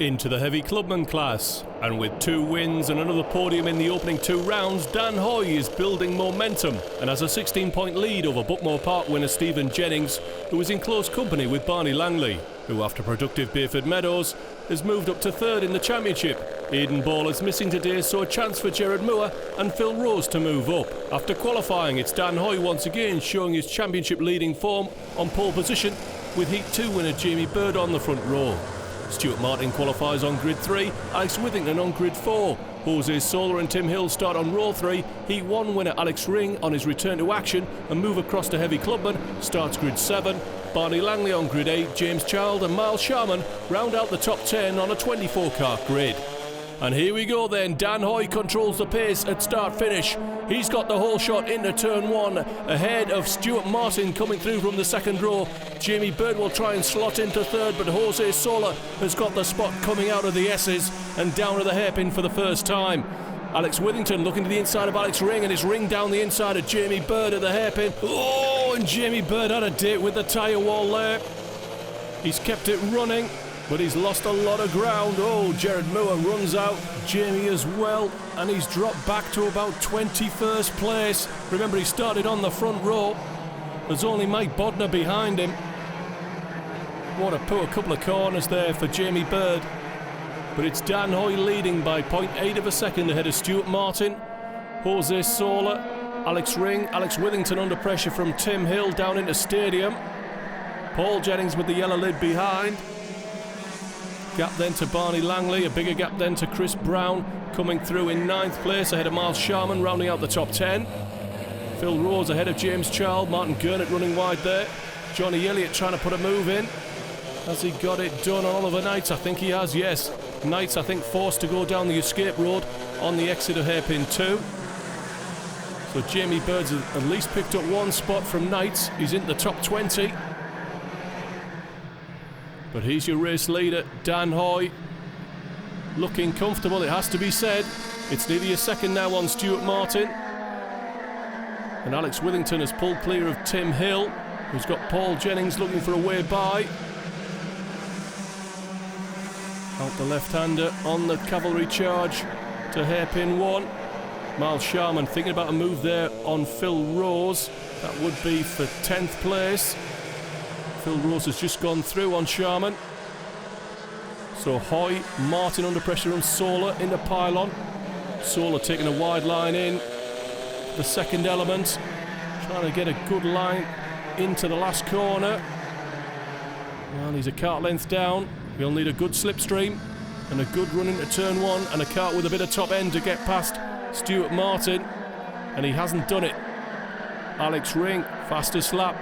Into the heavy Clubman class, and with 2 wins and another podium in the opening 2 rounds, Dan Hoy is building momentum and has a 16-point lead over Buckmore Park winner Stephen Jennings, who is in close company with Barney Langley, who after productive Bayford Meadows has moved up to 3rd in the championship. Aidan Ball is missing today, so a chance for Gerard Moore and Phil Rose to move up. After qualifying, it's Dan Hoy once again showing his championship leading form on pole position, with Heat 2 winner Jamie Bird on the front row. Stuart Martin qualifies on grid 3, Alex Withington on grid 4. Jose Soler and Tim Hill start on row 3. Heat 1 winner Alex Ring on his return to action and move across to heavy Clubman starts grid 7. Barney Langley on grid 8, James Child and Miles Sharman round out the top 10 on a 24-car grid. And here we go then, Dan Hoy controls the pace at start-finish. He's got the whole shot into turn 1, ahead of Stuart Martin coming through from the second row. Jamie Bird will try and slot into 3rd, but Jose Soler has got the spot coming out of the S's and down to the hairpin for the first time. Alex Withington looking to the inside of Alex Ring, and it's Ring down the inside of Jamie Bird at the hairpin. Oh, and Jamie Bird had a date with the tyre wall there. He's kept it running, but he's lost a lot of ground. Oh, Gerard Moore runs out, Jamie as well, and he's dropped back to about 21st place. Remember, he started on the front row. There's only Mike Bodner behind him. What a poor couple of corners there for Jamie Bird. But it's Dan Hoy leading by 0.8 of a second ahead of Stuart Martin, Jose Soler, Alex Ring, Alex Withington under pressure from Tim Hill down into Stadium. Paul Jennings with the yellow lid behind. Gap then to Barney Langley, a bigger gap then to Chris Brown, coming through in 9th place ahead of Miles Sharman, rounding out the top 10. Phil Rose ahead of James Child, Martin Gurnett running wide there. Johnny Elliott trying to put a move in. Has he got it done on Oliver Knights? I think he has, yes. Knights, I think, forced to go down the escape road on the exit of hairpin 2. So Jamie Bird's at least picked up 1 spot from Knights. He's into the top 20. But he's your race leader, Dan Hoy. Looking comfortable, it has to be said. It's nearly a second now on Stuart Martin. And Alex Withington has pulled clear of Tim Hill, who's got Paul Jennings looking for a way by. Out the left-hander on the cavalry charge to hairpin 1. Miles Sharman thinking about a move there on Phil Rose. That would be for 10th place. Phil Rose has just gone through on Sharman. So Hoy, Martin under pressure on Soler in the pylon. Soler taking a wide line in. The second element. Trying to get a good line into the last corner. Well, he's a kart length down. He'll need a good slipstream and a good run into turn 1 and a kart with a bit of top end to get past Stuart Martin. And he hasn't done it. Alex Ring, fastest lap.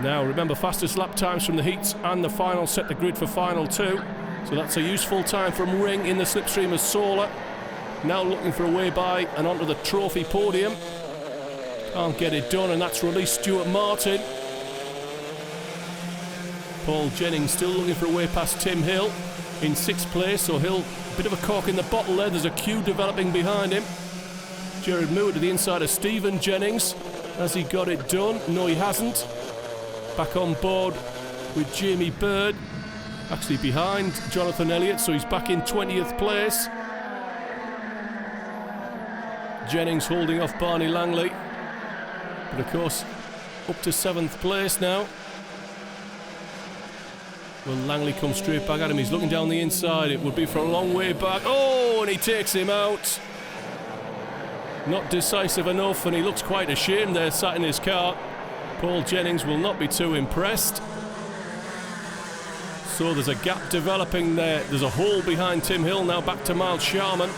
Now remember, fastest lap times from the heats and the final set the grid for final 2. So that's a useful time from Ring in the slipstream of Soler. Now looking for a way by and onto the trophy podium. Can't get it done, and that's released Stuart Martin. Paul Jennings still looking for a way past Tim Hill in 6th place. So Hill, a bit of a cork in the bottle there. There's a queue developing behind him. Gerard Moore to the inside of Stephen Jennings. Has he got it done? No, he hasn't. Back on board with Jamie Bird, actually behind Jonathan Elliott, so he's back in 20th place. Jennings holding off Barney Langley, but of course up to 7th place now. Will Langley come straight back at him? He's looking down the inside. It would be for a long way back. Oh, and he takes him out. Not decisive enough, and he looks quite ashamed there, sat in his car. Paul Jennings will not be too impressed. So there's a gap developing there. There's a hole behind Tim Hill. Now back to Miles Sharman.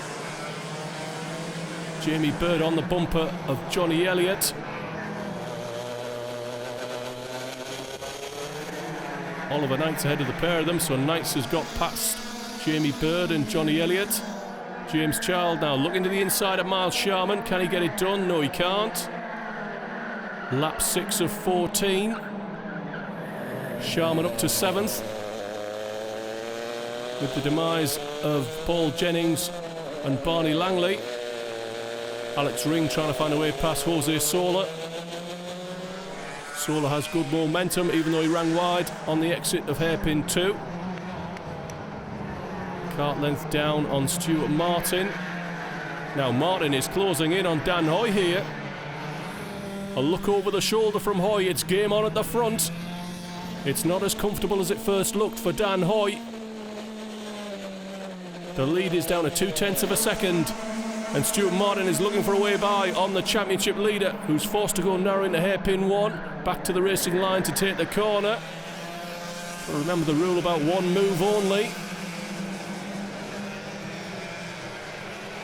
Jamie Bird on the bumper of Johnny Elliott. Oliver Knights ahead of the pair of them, so Knights has got past Jamie Bird and Johnny Elliott. James Child now looking to the inside of Miles Sharman. Can he get it done? No, he can't. Lap 6 of 14. Sharman up to 7th. With the demise of Paul Jennings and Barney Langley. Alex Ring trying to find a way past Jose Soler. Soler has good momentum, even though he ran wide on the exit of hairpin 2. Kart length down on Stuart Martin. Now Martin is closing in on Dan Hoy here. A look over the shoulder from Hoy. It's game on at the front. It's not as comfortable as it first looked for Dan Hoy. The lead is down to 0.2 of a second. And Stuart Martin is looking for a way by on the championship leader, who's forced to go narrow into hairpin 1. Back to the racing line to take the corner. But remember the rule about one move only.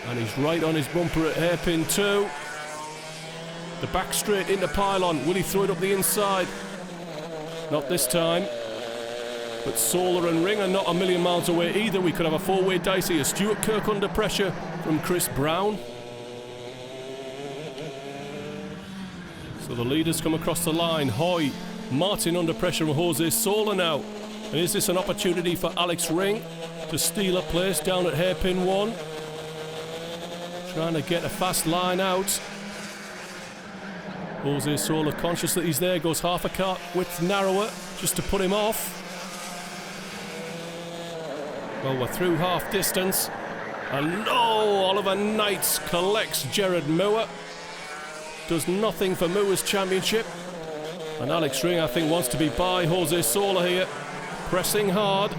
And he's right on his bumper at hairpin 2. The back straight into pylon. Will he throw it up the inside? Not this time. But Solar and Ring are not a million miles away either. We could have a four-way dice here. Stuart Kirk under pressure from Chris Brown. So the leaders come across the line. Hoy, Martin under pressure from Jose Solar now. And is this an opportunity for Alex Ring to steal a place down at hairpin 1? Trying to get a fast line out. Jose Solar, conscious that he's there, goes half a car width narrower just to put him off. Well, we're through half distance. And no, Oliver Knights collects Gerard Moore. Does nothing for Moore's championship. And Alex Ring, I think, wants to be by Jose Solar here. Pressing hard.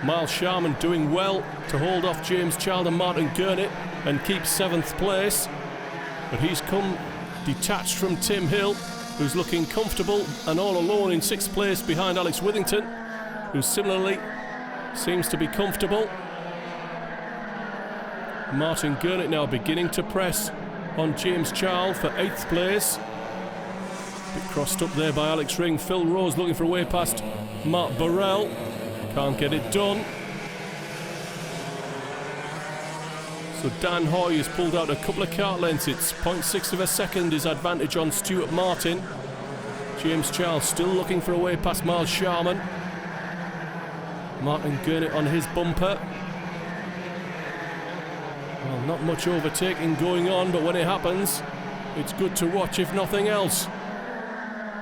Miles Sharman doing well to hold off James Child and Martin Gurnett and keep 7th place. But he's come detached from Tim Hill, who's looking comfortable and all alone in 6th place behind Alex Withington, who similarly seems to be comfortable. Martin Gurnett now beginning to press on James Child for 8th place. Bit crossed up there by Alex Ring. Phil Rose looking for a way past Mark Burrell. Can't get it done. So Dan Hoy has pulled out a couple of kart lengths. It's 0.6 of a second his advantage on Stuart Martin. James Child still looking for a way past Miles Sharman. Martin Gurnett on his bumper. Well, not much overtaking going on, but when it happens, it's good to watch if nothing else.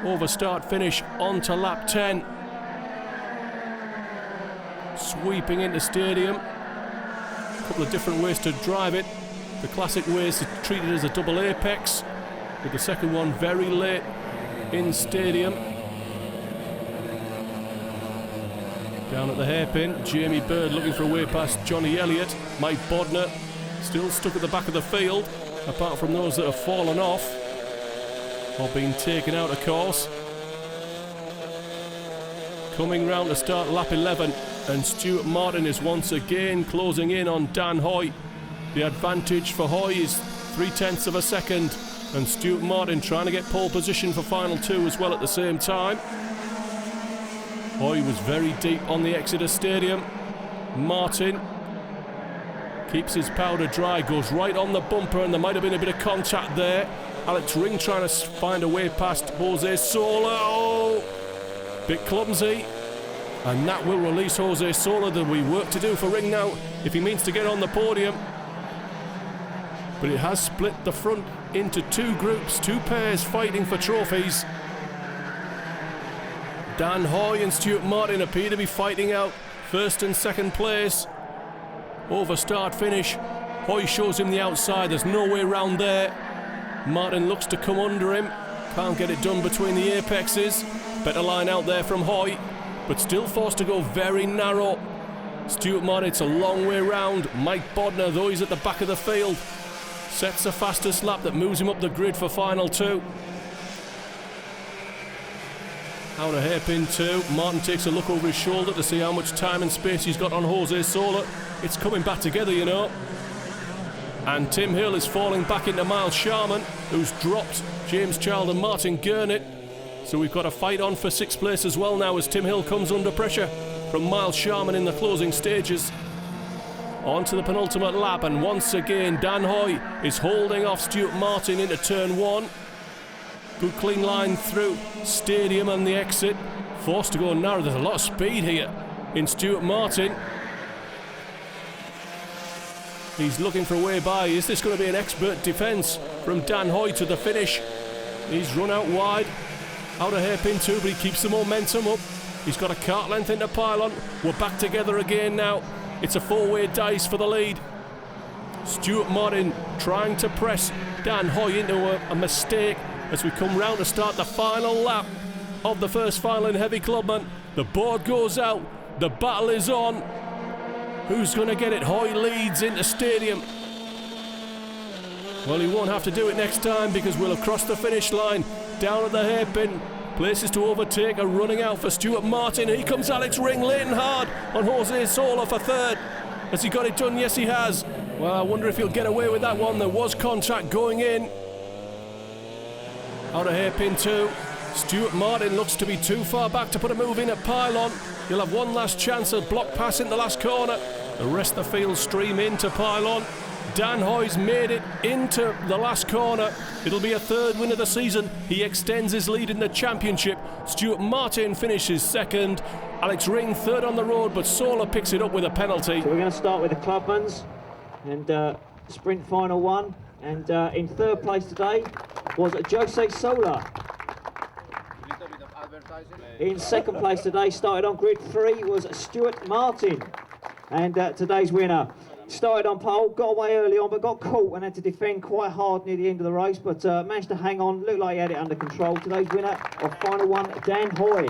Over start finish on to lap 10. Sweeping into stadium. A couple of different ways to drive it. The classic way is to treat it as a double apex, with the second one very late in stadium. Down at the hairpin, Jamie Bird looking for a way past Johnny Elliott. Mike Bodner still stuck at the back of the field, apart from those that have fallen off or been taken out of course. Coming round to start lap 11, and Stuart Martin is once again closing in on Dan Hoy. The advantage for Hoy is 0.3 of a second, and Stuart Martin trying to get pole position for final 2 as well at the same time. Hoy was very deep on the Exeter Stadium. Martin keeps his powder dry, goes right on the bumper, and there might have been a bit of contact there. Alex Ring trying to find a way past Jose Solar. Oh, bit clumsy. And that will release Jose Solar. There'll be work to do for Ring now if he means to get on the podium. But it has split the front into 2 groups, 2 pairs fighting for trophies. Dan Hoy and Stuart Martin appear to be fighting out 1st and 2nd place. Over start finish, Hoy shows him the outside. There's no way round there. Martin looks to come under him. Can't get it done between the apexes. Better line out there from Hoy, but still forced to go very narrow. Stuart Martin, it's a long way round. Mike Bodner, though he's at the back of the field, sets the fastest lap that moves him up the grid for final 2. Out of hairpin 2, Martin takes a look over his shoulder to see how much time and space he's got on Jose Solar. It's coming back together, you know. And Tim Hill is falling back into Miles Sharman, who's dropped James Child and Martin Gurnett. So we've got a fight on for 6th place as well now, as Tim Hill comes under pressure from Miles Sharman in the closing stages. On to the penultimate lap, and once again Dan Hoy is holding off Stuart Martin into turn 1. Good clean line through stadium and the exit. Forced to go narrow. There's a lot of speed here in Stuart Martin. He's looking for a way by. Is this going to be an expert defence from Dan Hoy to the finish? He's run out wide. Out of hairpin 2, but he keeps the momentum up. He's got a kart length into pylon. We're back together again now. It's a four-way dice for the lead. Stuart Martin trying to press Dan Hoy into a mistake as we come round to start the final lap of the first final in Heavy Clubman. The board goes out, the battle is on. Who's going to get it? Hoy leads into stadium. Well, he won't have to do it next time because we'll have crossed the finish line. Down at the hairpin, places to overtake are running out for Stuart Martin. Here comes Alex Ring, late and hard on Jose Sola for third. Has he got it done? Yes, he has. Well, I wonder if he'll get away with that one. There was contact going in. Out of hairpin 2. Stuart Martin looks to be too far back to put a move in at pylon. He'll have one last chance at block pass in the last corner. The rest of the field stream into pylon. Dan Hoy's made it into the last corner. It'll be a third win of the season. He extends his lead in the championship. Stuart Martin finishes second. Alex Ring third on the road, but Sola picks it up with a penalty. So we're going to start with the Clubmans and sprint final one. And in third place today was Jose Sola. In second place today, started on grid 3, was Stuart Martin. And today's winner started on pole, got away early on, but got caught and had to defend quite hard near the end of the race, but managed to hang on, looked like he had it under control. Today's winner of final one, Dan Hoy.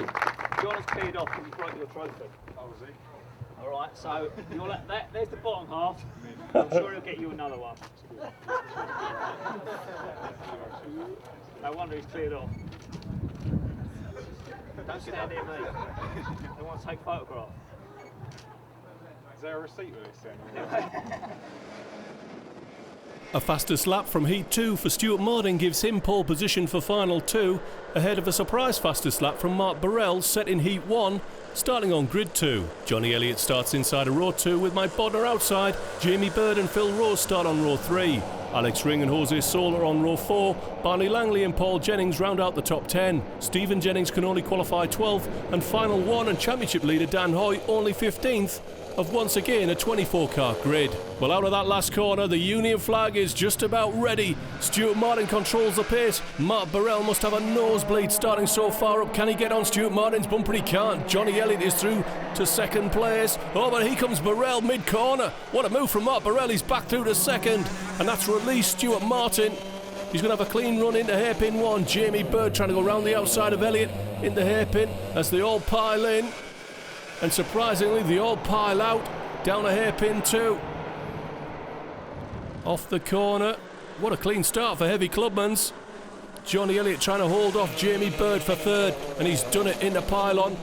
John has cleared off because he broke your trophy. Oh, was he? All right, so you'll there's the bottom half. I'm sure he'll get you another one. No wonder he's cleared off. Don't sit down near me. They want to take photographs. Is there a receipt with this then? A fastest lap from Heat 2 for Stuart Martin gives him pole position for Final 2, ahead of a surprise fastest lap from Mark Burrell set in Heat 1, starting on grid 2. Johnny Elliott starts inside of row 2 with Mike Bodner outside. Jamie Bird and Phil Rose start on row 3. Alex Ring and Jose Sola on row 4. Barney Langley and Paul Jennings round out the top 10. Stephen Jennings can only qualify 12th, and Final 1 and championship leader Dan Hoy only 15th. Of once again a 24-car grid. Well, out of that last corner, the Union flag is just about ready. Stuart Martin controls the pace. Mark Burrell must have a nosebleed starting so far up. Can he get on Stuart Martin's bumper? He can't. Johnny Elliott is through to second place. Oh, but here comes Burrell mid-corner. What a move from Mark Burrell. He's back through to second, and that's released Stuart Martin. He's going to have a clean run into hairpin 1. Jamie Bird trying to go round the outside of Elliott into hairpin as they all pile in. And surprisingly, they all pile out down a hairpin 2. Off the corner. What a clean start for Heavy Clubmans. Johnny Elliott trying to hold off Jamie Bird for third, and he's done it in the pylon.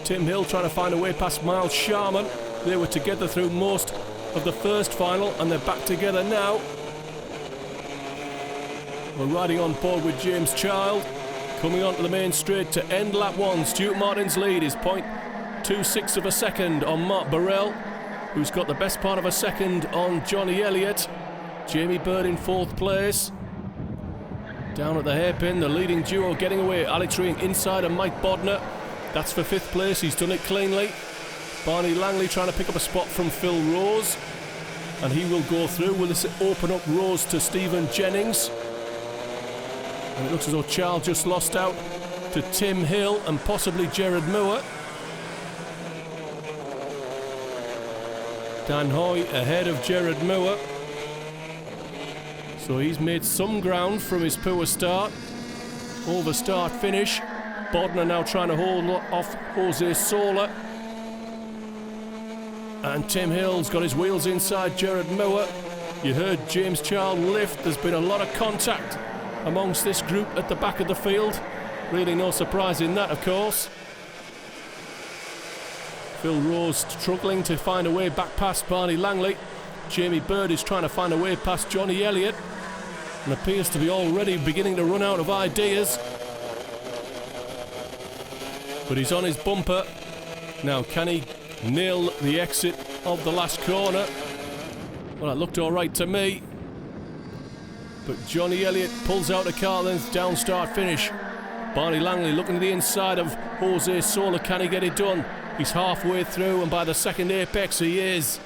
Tim Hill trying to find a way past Miles Sharman. They were together through most of the first final, and they're back together now. We're riding on board with James Child. Coming onto the main straight to end lap 1. Stuart Martin's lead is 0.26 of a second on Mark Burrell, who's got the best part of a second on Johnny Elliott. Jamie Bird in 4th place. Down at the hairpin, the leading duo getting away. Alex Ring inside of Mike Bodner. That's for 5th place. He's done it cleanly. Barney Langley trying to pick up a spot from Phil Rose, and he will go through. Will this open up Rose to Stephen Jennings? And it looks as though Charles just lost out to Tim Hill and possibly Gerard Moore. Dan Hoy ahead of Gerard Moore. So he's made some ground from his poor start. Over start finish. Bodner now trying to hold off Jose Sola. And Tim Hill's got his wheels inside Gerard Moore. You heard James Child lift. There's been a lot of contact amongst this group at the back of the field. Really no surprise in that, of course. Phil Rose struggling to find a way back past Barney Langley. Jamie Bird is trying to find a way past Johnny Elliott and appears to be already beginning to run out of ideas. But he's on his bumper. Now, can he nail the exit of the last corner? Well, it looked all right to me. But Johnny Elliott pulls out a car length down start finish. Barney Langley looking to the inside of Jose Sola. Can he get it done? He's halfway through, and by the second apex he is.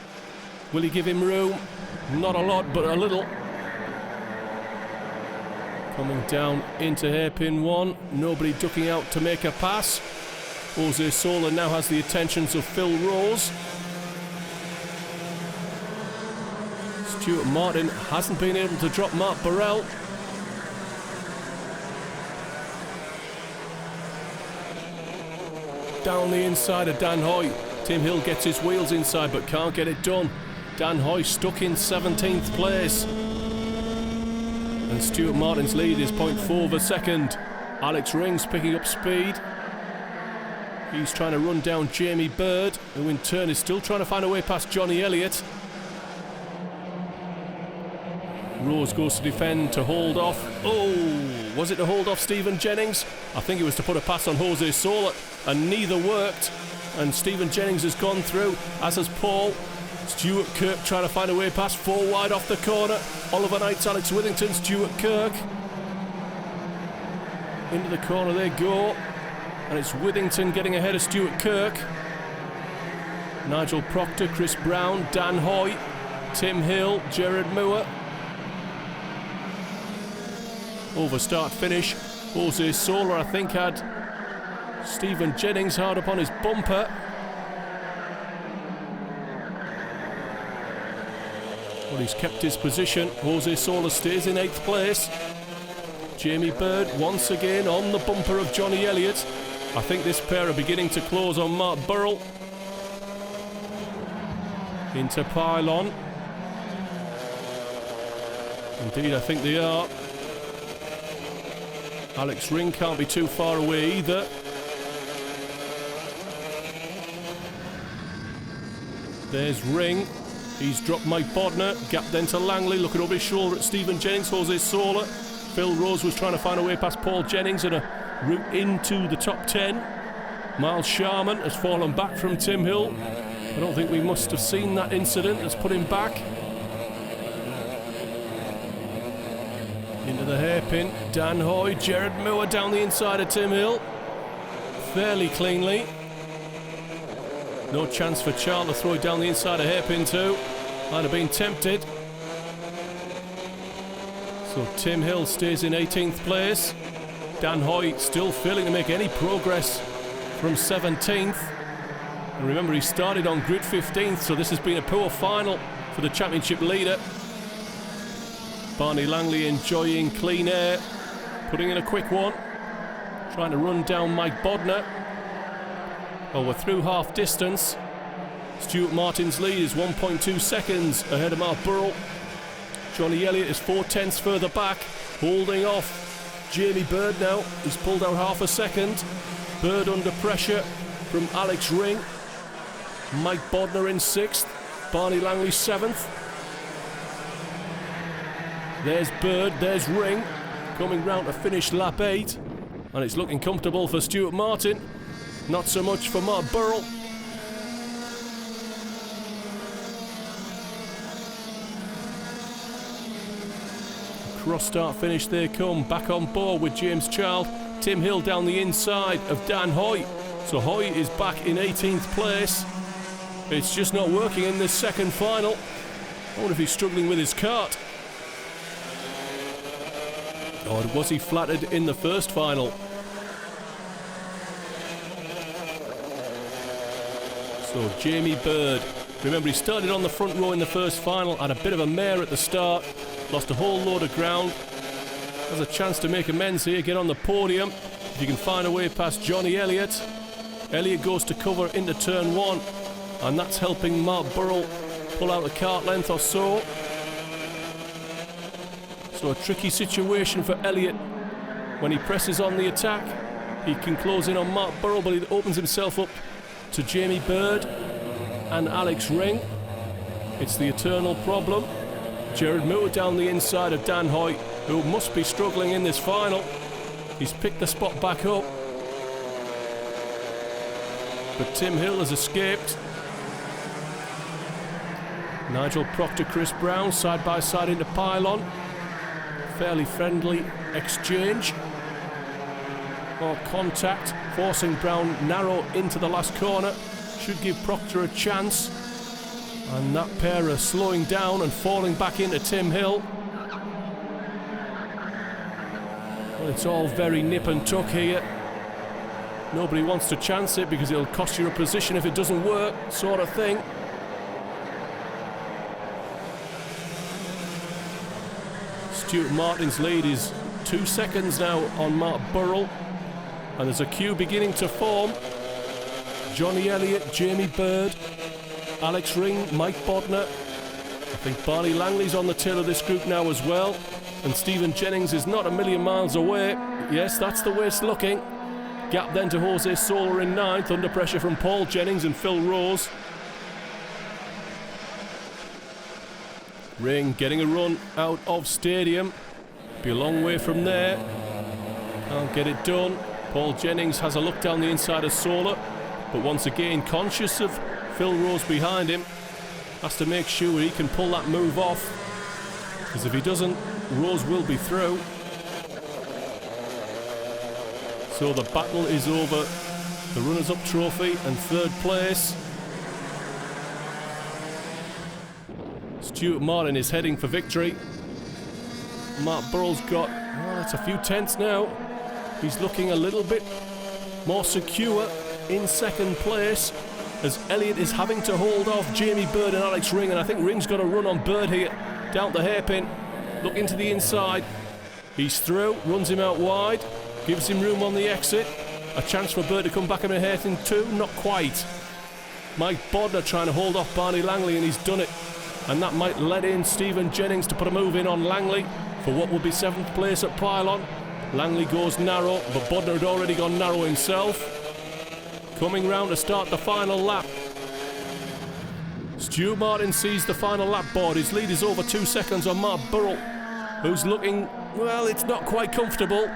Will he give him room? Not a lot, but a little. Coming down into hairpin 1. Nobody ducking out to make a pass. Jose Sola now has the attentions of Phil Rose. Stuart Martin hasn't been able to drop Mark Burrell. Down the inside of Dan Hoy. Tim Hill gets his wheels inside but can't get it done. Dan Hoy stuck in 17th place. And Stuart Martin's lead is 0.4 of a second. Alex Ring's picking up speed. He's trying to run down Jamie Bird, who in turn is still trying to find a way past Johnny Elliott. Rose goes to defend to hold off. Oh, was it to hold off Stephen Jennings? I think it was to put a pass on Jose Sola, and neither worked. And Stephen Jennings has gone through, as has Paul. Stuart Kirk trying to find a way past, 4 wide off the corner. Oliver Knight's Alex Withington, Stuart Kirk. Into the corner they go. And it's Withington getting ahead of Stuart Kirk. Nigel Proctor, Chris Brown, Dan Hoy, Tim Hill, Gerard Moore. Over start finish. Jose Sola, I think, had Stephen Jennings hard up on his bumper. Well, he's kept his position. Jose Sola stays in 8th place. Jamie Bird once again on the bumper of Johnny Elliott. I think this pair are beginning to close on Mark Burrell. Into pylon. Indeed, I think they are. Alex Ring can't be too far away either. There's Ring. He's dropped Mike Bodner. Gap then to Langley. Looking over his shoulder at Stephen Jennings. Jose Sola. Phil Rose was trying to find a way past Paul Jennings and a route into the top 10. Miles Sharman has fallen back from Tim Hill. I don't think we must have seen that incident that's put him back. Into the hairpin. Dan Hoy. Gerard Moore down the inside of Tim Hill. Fairly cleanly. No chance for Charles to throw it down the inside of hairpin too. Might have been tempted. So Tim Hill stays in 18th place. Dan Hoy still failing to make any progress from 17th. And remember, he started on grid 15th, so this has been a poor final for the championship leader. Barney Langley enjoying clean air, putting in a quick one. Trying to run down Mike Bodner. Well, we're through half distance. Stuart Martin's lead is 1.2 seconds ahead of Mark Burrell. Johnny Elliott is 4/10 further back, holding off Jamie Bird now. He's pulled out half a second. Bird under pressure from Alex Ring. Mike Bodner in 6th. Barney Langley 7th. There's Bird, there's Ring, coming round to finish lap 8. And it's looking comfortable for Stuart Martin. Not so much for Mark Burrell. Cross start finish they come. Back on board with James Child. Tim Hill down the inside of Dan Hoy. So Hoy is back in 18th place. It's just not working in this second final. I wonder if he's struggling with his kart. Or was he flattered in the first final? So Jamie Bird, remember he started on the front row in the first final, had a bit of a mare at the start, lost a whole load of ground, has a chance to make amends here, get on the podium, if you can find a way past Johnny Elliott. Elliott goes to cover into turn 1, and that's helping Mark Burrell pull out a kart length or so. So a tricky situation for Elliott. When he presses on the attack, he can close in on Mark Burrell, but he opens himself up to Jamie Bird and Alex Ring. It's the eternal problem. Gerard Moore down the inside of Dan Hoy, who must be struggling in this final. He's picked the spot back up. But Tim Hill has escaped. Nigel Proctor, Chris Brown, side by side into pylon. Fairly friendly exchange. More contact, forcing Brown narrow into the last corner. Should give Proctor a chance. And that pair are slowing down and falling back into Tim Hill. Well, it's all very nip and tuck here. Nobody wants to chance it because it'll cost you a position if it doesn't work, sort of thing. Stuart Martin's lead is 2 seconds now on Mark Burrell, and there's a queue beginning to form. Johnny Elliott, Jamie Bird, Alex Ring, Mike Bodner. I think Barney Langley's on the tail of this group now as well, and Stephen Jennings is not a million miles away. Yes, that's the way it's looking. Gap then to Jose Sola in 9th, under pressure from Paul Jennings and Phil Rose. Ring getting a run out of stadium. Be a long way from there. Can't get it done. Paul Jennings has a look down the inside of Sola, but once again conscious of Phil Rose behind him. Has to make sure he can pull that move off, because if he doesn't, Rose will be through. So the battle is over. The runners-up trophy and 3rd place. Stuart Martin is heading for victory. Mark Burrell's got, well, it's a few tenths now. He's looking a little bit more secure in 2nd place, as Elliott is having to hold off Jamie Bird and Alex Ring, and I think Ring's got a run on Bird here, down the hairpin, looking to the inside. He's through, runs him out wide, gives him room on the exit. A chance for Bird to come back in a hairpin too, not quite. Mike Bodner trying to hold off Barney Langley, and he's done it. And that might let in Stephen Jennings to put a move in on Langley for what would be 7th place at Pylon. Langley goes narrow, but Bodner had already gone narrow himself. Coming round to start the final lap. Stuart Martin sees the final lap board. His lead is over 2 seconds on Mark Burrell, who's looking, well, it's not quite comfortable.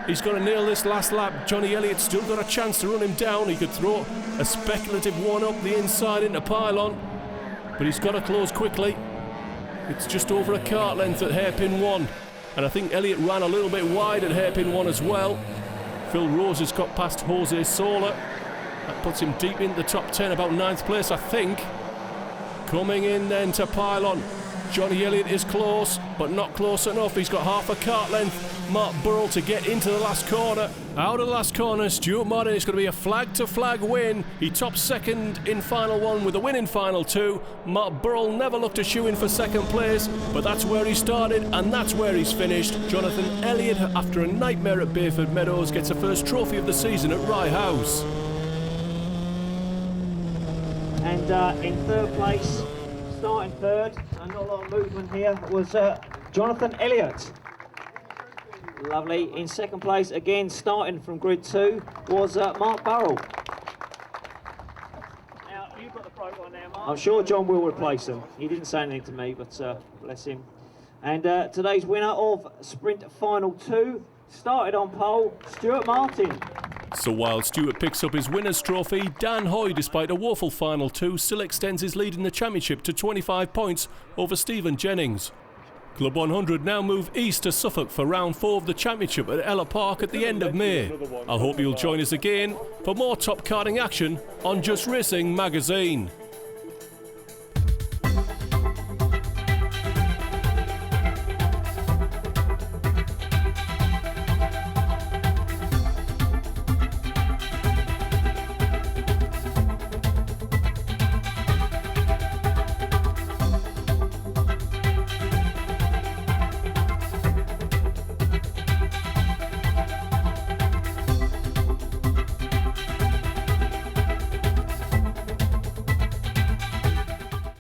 He's got to nail this last lap. Johnny Elliott's still got a chance to run him down. He could throw a speculative one up the inside into Pylon, but he's got to close quickly. It's just over a kart length at hairpin 1, and I think Elliott ran a little bit wide at hairpin 1 as well. Phil Rose has got past Jose Sola. That puts him deep into the top 10, about 9th place, I think. Coming in then to Pylon. Johnny Elliott is close, but not close enough. He's got half a kart length. Mark Burrell to get into the last corner. Out of the last corner, Stuart Martin is going to be a flag-to-flag win. He tops 2nd in final 1 with a win in final 2. Mark Burrell never looked to shoe in for 2nd place, but that's where he started and that's where he's finished. Jonathan Elliott, after a nightmare at Bayford Meadows, gets a first trophy of the season at Rye House. And in 3rd place, starting 3rd, and not a lot of movement here, was Jonathan Elliott. Lovely. In 2nd place, again, starting from grid 2, was Mark Burrell. Now, you've got the pro one now, Mark. I'm sure John will replace him. He didn't say anything to me, but bless him. And today's winner of Sprint Final 2 started on pole, Stuart Martin. So while Stuart picks up his winner's trophy, Dan Hoy, despite a woeful final 2, still extends his lead in the championship to 25 points over Stephen Jennings. Club 100 now move east to Suffolk for round 4 of the championship at Ella Park at the end of May. I hope you'll join us again for more top karting action on Just Racing Magazine.